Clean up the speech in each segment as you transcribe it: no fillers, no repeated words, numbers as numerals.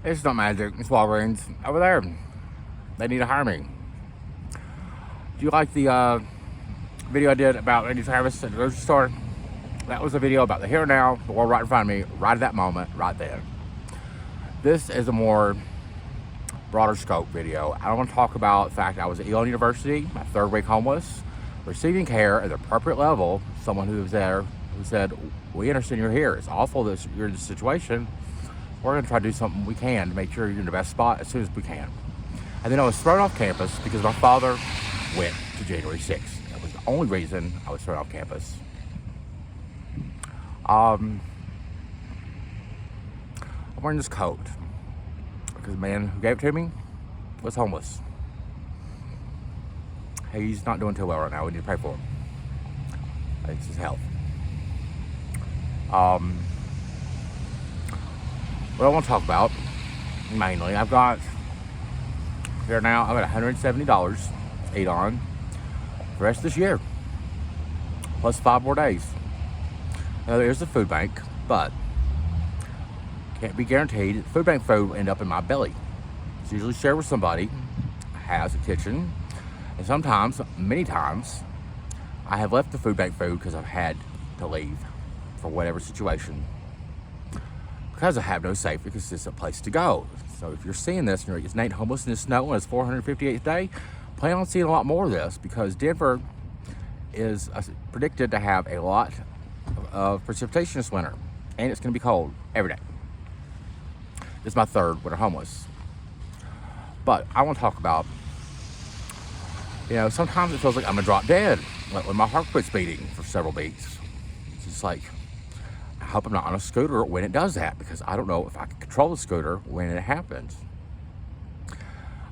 It's not magic. It's Walgreens over there. They need to hire me. Do you like the video I did about Randy Travis at the grocery store? That was a video about the here and now, the world right in front of me, right at that moment, right there. This is a more broader scope video. I don't want to talk about the fact I was at Elon University, my third week homeless, receiving care at the appropriate level. Someone who was there who said, "We understand you're here. It's awful that you're in this situation. We're going to try to do something we can to make sure you're in the best spot as soon as we can." And then I was thrown off campus because my father went to January 6th. That was the only reason I was thrown off campus. I'm wearing this coat because the man who gave it to me was homeless. He's not doing too well right now. We need to pray for him. It's his health. What I want to talk about, mainly, I've got $170 to eat on the rest of this year, plus 5 more days. Now, there's the food bank, but can't be guaranteed. Food bank food will end up in my belly. It's usually shared with somebody who has a kitchen, and sometimes, many times, I have left the food bank food because I've had to leave for whatever situation, because I have no safe and consistent place to go. So if you're seeing this and you're like, "Is Nate homeless in the snow on his 458th day?" Plan on seeing a lot more of this, because Denver is predicted to have a lot of precipitation this winter, and it's going to be cold every day. This is my third winter homeless. But I want to talk about, sometimes it feels like I'm going to drop dead, like when my heart quits beating for several beats. It's just like, I hope I'm not on a scooter when it does that, because I don't know if I can control the scooter when it happens.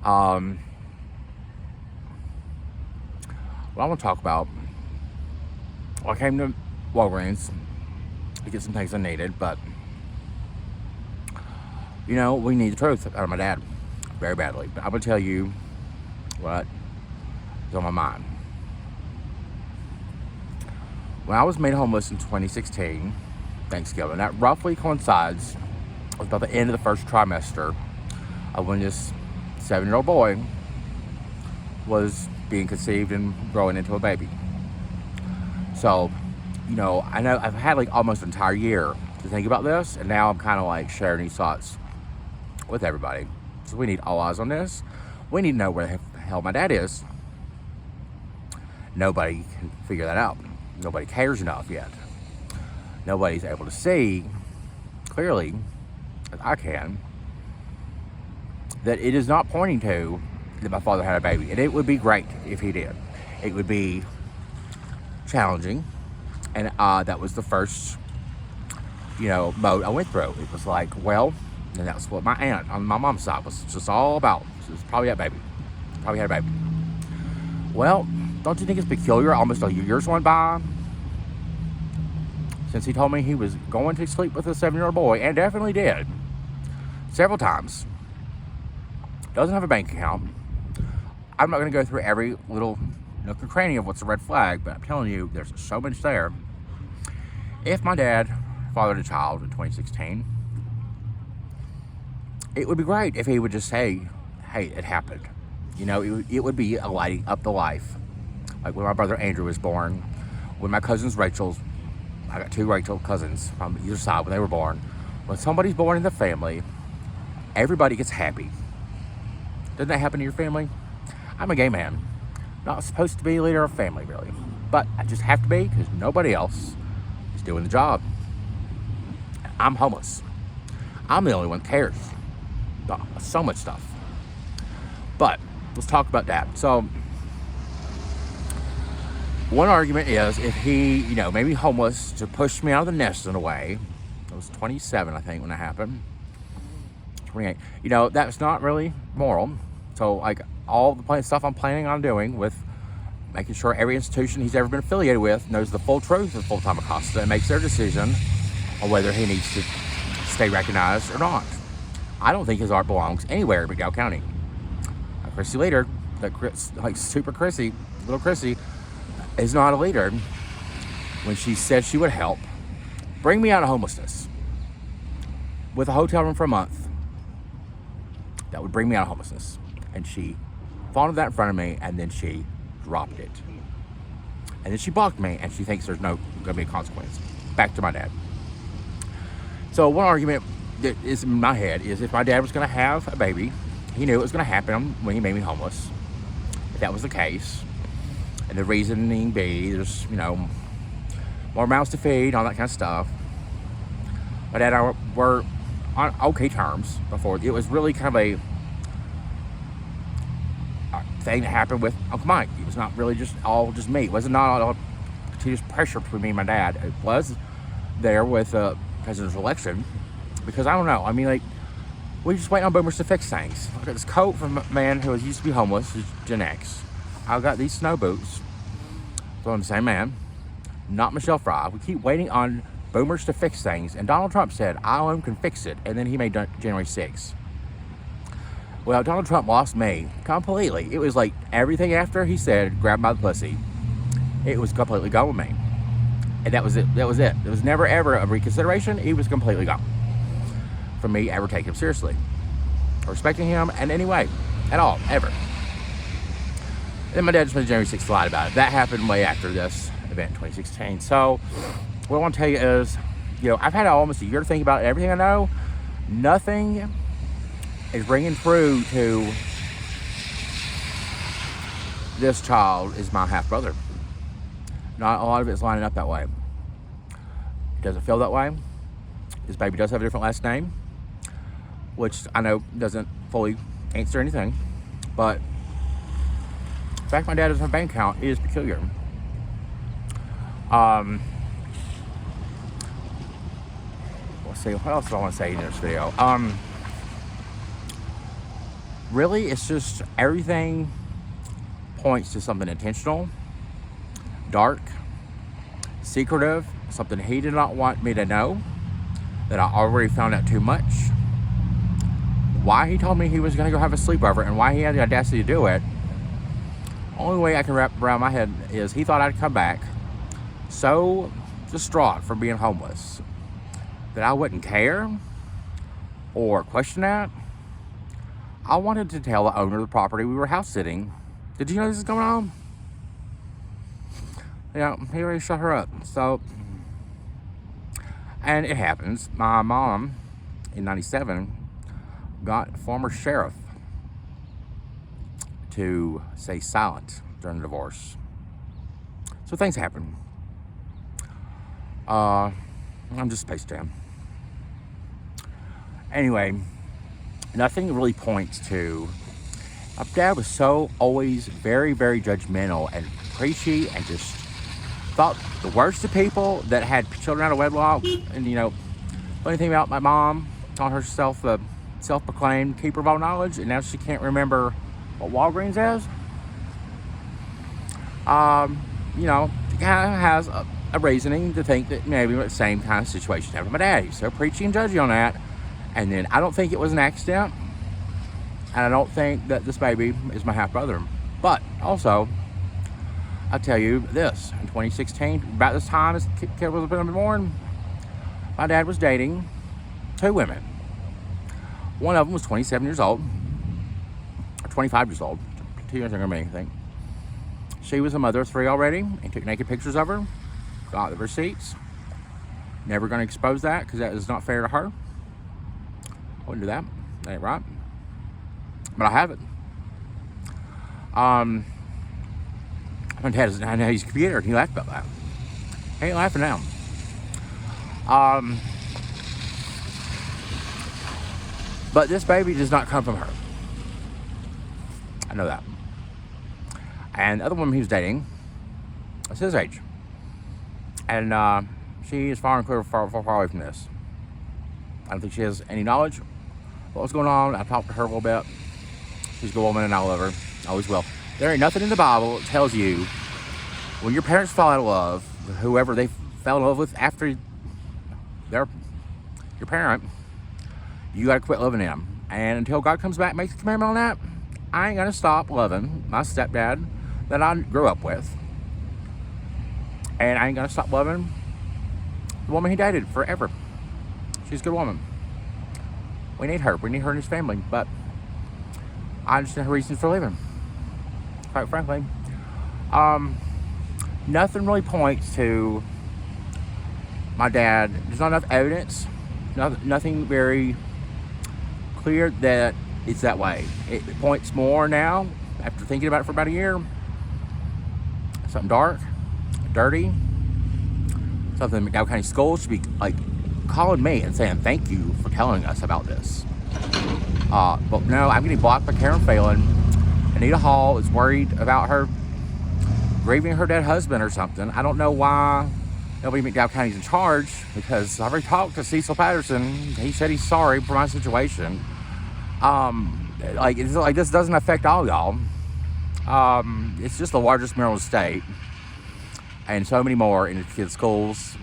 What I want to talk about, I came to Walgreens to get some things I needed, but we need the truth out of my dad very badly. But I'm going to tell you what is on my mind. When I was made homeless in 2016, Thanksgiving, that roughly coincides with about the end of the first trimester of when this 7-year-old boy was being conceived and growing into a baby. So, I know I've had like almost an entire year to think about this, and now I'm kind of like sharing these thoughts with everybody. So we need all eyes on this. We need to know where the hell my dad is. Nobody can figure that out. Nobody cares enough yet. Nobody's able to see clearly, as I can, that it is not pointing to that my father had a baby. And it would be great if he did. It would be challenging. And that was the first, mode I went through. It was like, well, and that's what my aunt on my mom's side was just all about. It was probably that baby. Probably had a baby. Well, don't you think it's peculiar? Almost a year's went by since he told me he was going to sleep with a 7-year-old boy, and definitely did. Several times. Doesn't have a bank account. I'm not going to go through every little nook and cranny of what's a red flag, but I'm telling you, there's so much there. If my dad fathered a child in 2016, it would be great if he would just say, "Hey, it happened." It would be a lighting up the life. Like when my brother Andrew was born, when my cousins Rachel's, I got 2 Rachel cousins from either side when they were born. When somebody's born in the family, everybody gets happy. Doesn't that happen to your family? I'm a gay man. Not supposed to be a leader of family, really. But I just have to be, because nobody else is doing the job. I'm homeless. I'm the only one that cares. So much stuff. But let's talk about that. So one argument is, if he, maybe homeless to push me out of the nest in a way. I was 27, I think, when that happened. 28. That's not really moral. So, like, all the stuff I'm planning on doing with making sure every institution he's ever been affiliated with knows the full truth of full-time Acosta and makes their decision on whether he needs to stay recognized or not. I don't think his art belongs anywhere in McDowell County. Chrissy Leader, like super Chrissy, little Chrissy, is not a leader when she said she would help bring me out of homelessness with a hotel room for a month that would bring me out of homelessness. And she fondled that in front of me, and then she dropped it. And then she blocked me, and she thinks there's no going to be a consequence. Back to my dad. So one argument that is in my head is if my dad was going to have a baby, he knew it was going to happen when he made me homeless. If that was the case, and the reasoning be there's, more mouths to feed, all that kind of stuff. My dad and I were on okay terms before. It was really kind of a thing that happened with Uncle Mike. It was not really just me. It wasn't not all continuous pressure between me and my dad. It was there with the presidential election, because I don't know. I mean, like, we just waiting on boomers to fix things. I got this coat from a man who used to be homeless, who's Gen X. I got these snow boots from the same man, not Michelle Fry. We keep waiting on boomers to fix things, and Donald Trump said, I alone can fix it, and then he made January 6th. Well, Donald Trump lost me completely. It was like everything after he said, grab my pussy, it was completely gone with me. And that was it. That was it. There was never, ever a reconsideration. He was completely gone from me ever taking him seriously, or respecting him in any way at all, ever. And then my dad just made January 6th lied about it. That happened way after this event in 2016. So what I want to tell you is, I've had almost a year to think about everything I know. Nothing is ringing true to this child is my half brother. Not a lot of it's lining up that way. It doesn't feel that way. This baby does have a different last name, which I know doesn't fully answer anything, but the fact my dad doesn't have a bank account is peculiar. Let's see, what else do I want to say in this video? Really, it's just everything points to something intentional, dark, secretive, something he did not want me to know, that I already found out too much. Why he told me he was going to go have a sleepover and why he had the audacity to do it, only way I can wrap around my head is he thought I'd come back so distraught from being homeless that I wouldn't care or question that. I wanted to tell the owner of the property we were house sitting, did you know this is going on? He already shut her up. So, and it happens. My mom in 97 got a former sheriff to stay silent during the divorce. So things happen. I'm just Space Jam. Anyway, nothing really points to. My dad was so always very, very judgmental and preachy and just thought the worst of people that had children out of wedlock. And funny thing about my mom, calling herself a self-proclaimed keeper of all knowledge, and now she can't remember what Walgreens is. She kind of has a reasoning to think that maybe the same kind of situation happened to my dad. He's so preachy and judgy on that. And then I don't think it was an accident. And I don't think that this baby is my half brother. But also, I'll tell you this, in 2016, about this time this kid was born, my dad was dating 2 women. One of them was 27 years old, or 25 years old, 2 years younger than me, I think. She was a mother of 3 already, and took naked pictures of her, got the receipts. Never going to expose that, because that is not fair to her. I wouldn't do that. That ain't right. But I have it. My dad is, I know he's a computer, and he laughed about that. He ain't laughing now. But this baby does not come from her. I know that. And the other woman he was dating is his age. And she is far away from this. I don't think she has any knowledge of what's going on. I talked to her a little bit. She's a good woman and I love her. Always will. There ain't nothing in the Bible that tells you when your parents fall out of love, whoever they fell in love with after they're your parent, you gotta quit loving them. And until God comes back and makes a commitment on that, I ain't gonna stop loving my stepdad that I grew up with. And I ain't gonna stop loving the woman he dated forever. She's a good woman. We need her. We need her in his family. But I understand her reasons for leaving. Quite frankly, nothing really points to my dad. There's not enough evidence. Nothing very clear that it's that way. It points more now, after thinking about it for about a year, something dark, dirty, something McDowell County Schools should be like calling me and saying thank you for telling us about this. But no, I'm getting blocked by Karen Phelan. Anita Hall is worried about her grieving her dead husband or something. I don't know why nobody in McDowell County is in charge, because I've already talked to Cecil Patterson. He said he's sorry for my situation. It's like this doesn't affect all y'all. It's just the largest mural in the state, and so many more in the kids' schools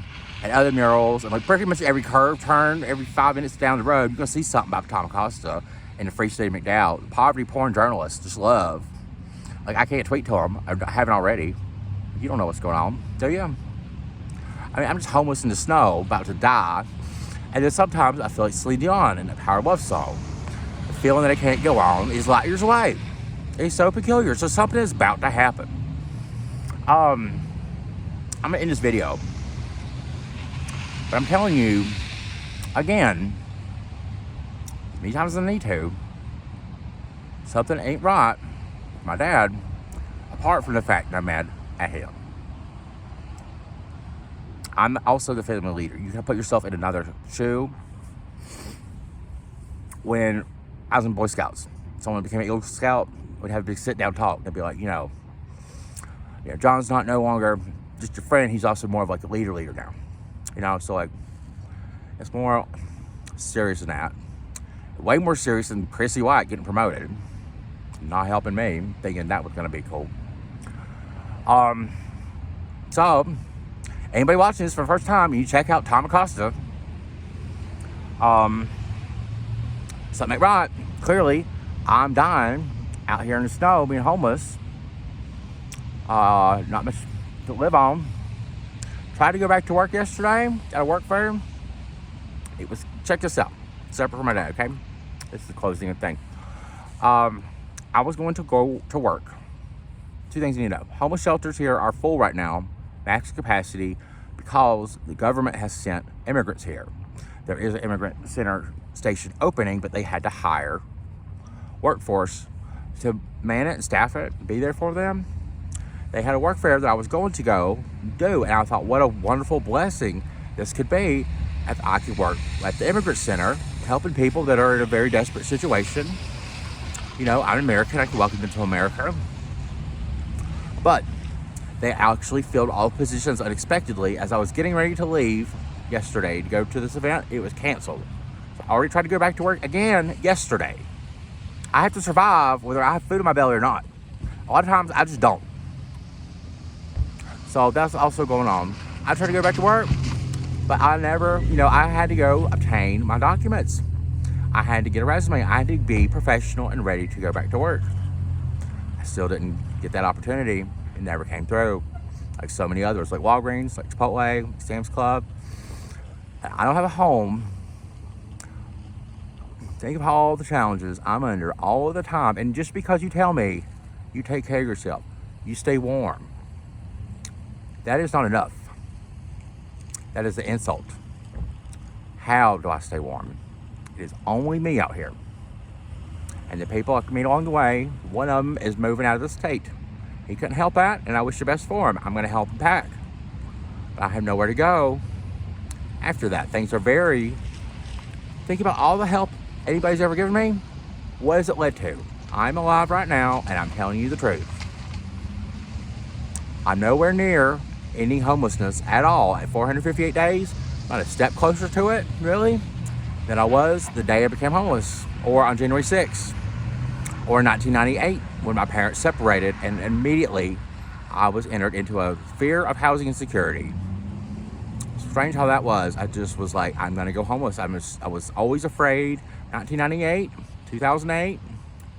and other murals, and like pretty much every curve turn, every 5 minutes down the road, you're gonna see something about Tom Acosta in the Free State of McDowell. Poverty porn journalists just love. Like, I can't tweet to them. I haven't already. You don't know what's going on, do you? I mean, I'm just homeless in the snow, about to die, and then sometimes I feel like Celine Dion in that Power of Love song. The feeling that I can't go on is light years away. It's so peculiar. So something is about to happen. I'm gonna end this video, but I'm telling you again, as many times as I need to, something ain't right with my dad, apart from the fact that I'm mad at him. I'm also the family leader. You can put yourself in another shoe. When I was in Boy Scouts, someone became an Eagle Scout, we'd have a big sit-down talk. They'd be like, John's not no longer just your friend. He's also more of like a leader now. So like, it's more serious than that. Way more serious than Chrissy White getting promoted, not helping me, thinking that was gonna be cool. So anybody watching this for the first time, you check out Tom Acosta. Something ain't right. Clearly, I'm dying out here in the snow, being homeless. Not much to live on. Tried to go back to work yesterday at a work fair. Check this out. Separate from my dad, okay? This is the closing thing. I was going to go to work. Two things you need to know. Homeless shelters here are full right now, max capacity, because the government has sent immigrants here. There is an immigrant center station opening, but they had to hire workforce to man it and staff it, be there for them. They had a work fair that I was going to go do, and I thought, what a wonderful blessing this could be, if I could work at the immigrant center, helping people that are in a very desperate situation. I'm American, I can welcome them to America. But they actually filled all positions unexpectedly. As I was getting ready to leave yesterday to go to this event, it was canceled. So I already tried to go back to work again yesterday. I have to survive whether I have food in my belly or not. A lot of times I just don't. So that's also going on. I tried to go back to work, but I never, I had to go obtain my documents. I had to get a resume. I had to be professional and ready to go back to work. I still didn't get that opportunity. It never came through. Like so many others, like Walgreens, like Chipotle, Sam's Club. I don't have a home. Think of all the challenges I'm under all of the time. And just because you tell me you take care of yourself, you stay warm, that is not enough. That is the insult. How do I stay warm? It is only me out here. And the people I meet along the way, one of them is moving out of the state. He couldn't help that, and I wish the best for him. I'm going to help him pack. But I have nowhere to go after that. Things are think about all the help anybody's ever given me. What has it led to? I'm alive right now, and I'm telling you the truth. I'm nowhere near any homelessness at all. At 458 days, not a step closer to it, really, than I was the day I became homeless, or on January 6th, or in 1998, when my parents separated, and immediately I was entered into a fear of housing insecurity. Strange how that was. I just was like, I'm gonna go homeless. I was always afraid. 1998, 2008,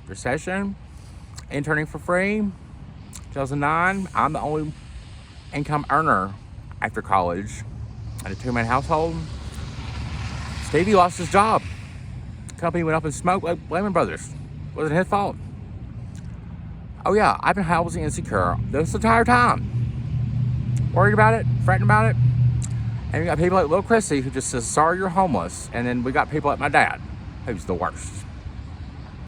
recession, interning for free. 2009, I'm the only income earner after college in a two-man household. Stevie lost his job. The company went up in smoke like Lehman Brothers. Wasn't his fault. Oh yeah, I've been housing insecure this entire time. Worried about it, fretting about it. And you got people like Lil Chrissy who just says, sorry you're homeless. And then we got people like my dad, who's the worst.